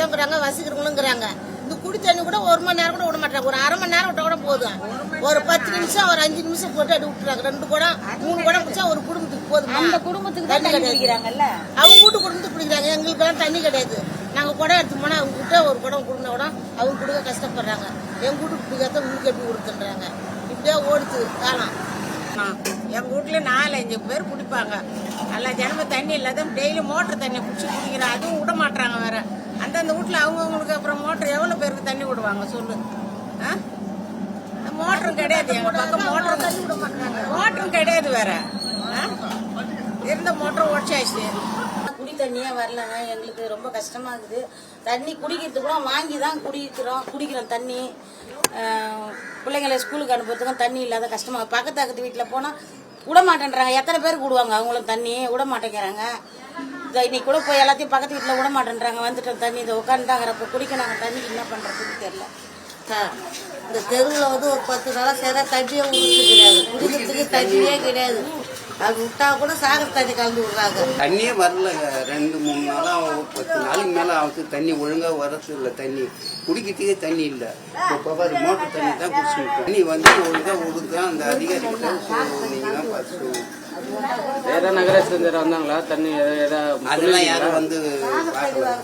இல்லாதவங்கிறாங்க, வசிக்கிறவங்களுங்கிறாங்க. இந்த குடி தண்ணி கூட 1 மணி நேரம் கூட விட மாட்டாங்க. ஒரு அரை மணி நேரம் விட்டா கூட போதும். ஒரு 10 நிமிஷம், ஒரு 5 நிமிஷம் போட்டு அடி விட்டுறாங்க. 2 குடம் 3 குடம் குடிச்சா ஒரு குடும்பத்துக்கு போதும். அந்த குடும்பத்துக்கு தண்ணி குடிக்கிறாங்கல்ல, அவங்க வீட்டு குடும்பத்துக்கு குடிக்கிறாங்க. எங்களுக்கெல்லாம் தண்ணி கிடையாது. நாங்க குடம் எடுத்து போனா அவங்க கிட்ட ஒரு குடம் கொடுங்க கூட அவங்க கொடுக்க கஷ்டப்படுறாங்க. எங்க வீட்டுக்கு குடிக்காத உங்களுக்கு எப்படி கொடுத்துன்றாங்க. இப்படியே ஓடுச்சு காலம். எங்க வீட்டுல 4-5 பேர் குடிப்பாங்க. நல்லா ஜனம தண்ணி இல்லாத டெய்லி மோட்டர் தண்ணி குடிச்சு குடிக்கிறோம். அதுவும் விட மாட்டாங்க வேற. அந்தந்த வீட்டுல அவங்கவுங்களுக்கு அப்புறம் மோட்டர் எவ்வளவு பேருக்கு தண்ணி விடுவாங்க சொல்லு? மோட்டரும் கிடையாது. எங்க பக்கம் மோட்டரும் கிடையாது வேற. இருந்த மோட்டர் உடச்சாச்சு. குடி தண்ணியே வரலங்க. எங்களுக்கு ரொம்ப கஷ்டமா இருக்குது. தண்ணி குடிக்கிறது கூட வாங்கி தான் குடிக்கிறோம் தண்ணி. பிள்ளைங்களை ஸ்கூலுக்கு அனுப்புறதுக்கும் தண்ணி இல்லாத கஷ்டமா. பக்கத்து வீட்டில் போனால் விட மாட்டேன்றாங்க. எத்தனை பேருக்கு விடுவாங்க? அவங்களும் தண்ணி விட மாட்டேங்கிறாங்க. இன்னைக்கு கூட போய் எல்லாத்தையும் பக்கத்து வீட்டில் விட மாட்டேன்றாங்க. வந்துட்டோம் தண்ணி இதை உட்காந்துட்டாங்கிறப்ப குடிக்க நாங்கள் தண்ணி என்ன பண்ணுறதுன்னு தெரியல. இந்த தெருவில் வந்து ஒரு 10 நாளாக சேர தண்ணியே கிடையாது. குடிக்கிறதுக்கு தண்ணியே கிடையாது. அது விட்டா கூட சாகர் தண்ணி கலந்து விடுறாங்க. தண்ணியே வரல. 2-3 நாளா 10 நாளைக்கு மேல ஆகுது. தண்ணி ஒழுங்கா வரது இல்ல. தண்ணி குடிக்கிறதுக்கே தண்ணி இல்ல. மோட்டர் தண்ணி தான் குடிச்சுட்டு தண்ணி வந்து ஒழுங்கா ஒழுங்குதான். அந்த அதிகாரிகள் நீங்க தான் பார்த்து வேற நகராட்சி வந்தாங்களா? தண்ணி அதெல்லாம் யாரும் வந்து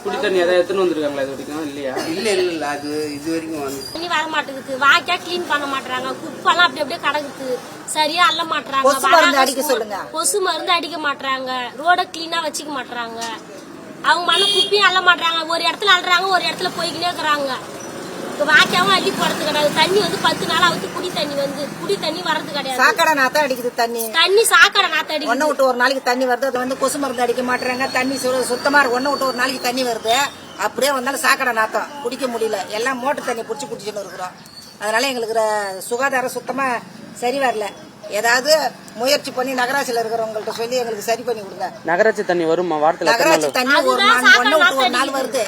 குடி தண்ணி ஏதாவது எடுத்துன்னு வந்திருக்காங்களா? இது வரைக்கும் இல்லையா? இல்ல அது இது வரைக்கும் வந்து தண்ணி வர மாட்டேங்குது. வாய்க்கா கிளீன் பண்ண மாட்டாங்க. குப்பெல்லாம் அப்படியே கிடக்குது. சரியா அள்ள மாட்டாங்க. கொசு மருந்து அடிக்க மாட்டாங்க. ரோட கிளீனா வச்சுக்க மாட்டாங்க. அவங்க மண்ண குப்பையும் அள்ள மாட்டாங்க. ஒரு இடத்துல அள்ளுறாங்க, ஒரு இடத்துல போய்கிட்டே இருக்கிறாங்க. வாய்க்காவும் அள்ளி போறது கிடையாது. தண்ணி வந்து 10 நாள் ஆகுது. குடி தண்ணி வர்றது கிடையாது. சாக்கடை நாத்தம் அடிக்குது. தண்ணி சாக்கடை நாத்தம் அடிக்குது. ஒன்ன விட்டு ஒரு நாளைக்கு தண்ணி வருது. அது வந்து கொசு மருந்து அடிக்க மாட்டாங்க. தண்ணி சுத்தமா இருக்கு. ஒன்ன விட்டு ஒரு நாளைக்கு தண்ணி வருது. அப்படியே வந்தாலும் சாக்கடை நாத்தம் குடிக்க முடியல. எல்லாம் மோட்டர் தண்ணி பிடிச்சி குடிச்சுன்னு இருக்கிறோம். அதனால எங்களுக்கு சுகாதாரம் சுத்தமா சரி வரல. ஏதாவது முயற்சி பண்ணி நகராட்சியில இருக்கிறவங்கள்ட்ட சொல்லி எங்களுக்கு சரி பண்ணி கொடுங்க. நகராட்சி தண்ணி வருமா? வாரத்துல நகராட்சி தண்ணி ஒரு நாள் வருது.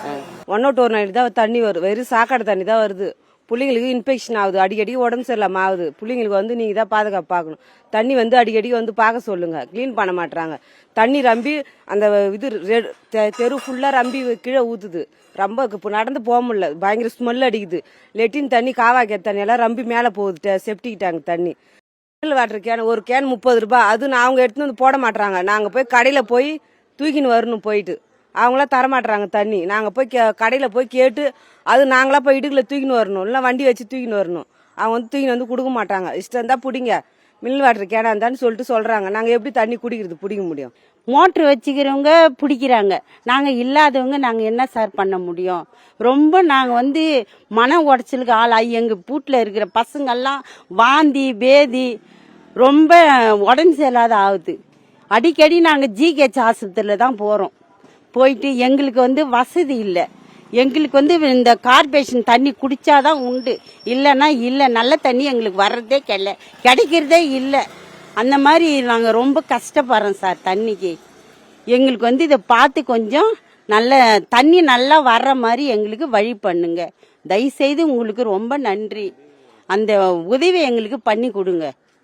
1 விட்டு 1 நாள் தான் தண்ணி வரும். வெறும் சாக்கடை தண்ணி தான் வருது. பிள்ளைங்களுக்கு இன்ஃபெக்ஷன் ஆகுது. அடிக்கடி உடம்பு சரியில்லாம ஆகுது. பிள்ளைங்களுக்கு வந்து நீங்க தான் பாதுகாப்பு பார்க்கணும். தண்ணி வந்து அடிக்கடி வந்து பார்க்க சொல்லுங்க. கிளீன் பண்ண மாட்டாங்க. தண்ணி ரம்பி அந்த இது தெரு ஃபுல்லா ரம்பி கீழே ஊத்துது. ரொம்ப நடந்து போக முடியல. பயங்கர ஸ்மெல் அடிக்குது. லெட்டின் தண்ணி, காவாக்கிய தண்ணி எல்லாம் ரம்பி மேல போகுது. செப்டிக் டேங்க் தண்ணி. வாட்டர் கேன் ஒரு கேன் 30 ரூபாய். அது அவங்க எடுத்துன்னு வந்து போட மாட்டாங்க. நாங்க போய் கடையில போய் தூக்கின்னு வரணும். போயிட்டு அவங்களாம் தரமாட்டாங்க தண்ணி. நாங்க போய் கடையில போய் கேட்டு அது நாங்களா போய் இடுக்குல தூக்கின்னு வரணும். இல்லை வண்டி வச்சு தூக்கின்னு வரணும். அவங்க வந்து தூக்கின்னு வந்து கொடுக்க மாட்டாங்க. இஷ்டம் தான் பிடிங்க, மில் வாட்டர் கேனா இருந்தான்னு சொல்றாங்க. நாங்க எப்படி தண்ணி பிடிக்க முடியும்? மோட்டர் வச்சுக்கிறவங்க பிடிக்கிறாங்க. நாங்கள் இல்லாதவங்க நாங்கள் என்ன சார் பண்ண முடியும்? ரொம்ப நாங்கள் வந்து மன உடச்சலுக்கு ஆளாகி எங்கள் வீட்டில் இருக்கிற பசங்கள்லாம் வாந்தி பேதி ரொம்ப உடம்பு சரியில்லாத ஆகுது. அடிக்கடி நாங்கள் ஜிஹெச் ஆஸ்பத்திரியில் தான் போகிறோம். போயிட்டு எங்களுக்கு வந்து வசதி இல்லை. எங்களுக்கு வந்து இந்த கார்பரேஷன் தண்ணி குடிச்சாதான் உண்டு. இல்லைன்னா இல்லை. நல்ல தண்ணி எங்களுக்கு வர்றதே கிடைக்கிறதே இல்லை. அந்த மாதிரி நாங்கள் ரொம்ப கஷ்டப்படுறோம் சார் தண்ணிக்கு. எங்களுக்கு வந்து இதை பார்த்து கொஞ்சம் நல்ல தண்ணி நல்லா வர்ற மாதிரி எங்களுக்கு வழி பண்ணுங்க. தயவுசெய்து உங்களுக்கு ரொம்ப நன்றி. அந்த உதவி எங்களுக்கு பண்ணி கொடுங்க.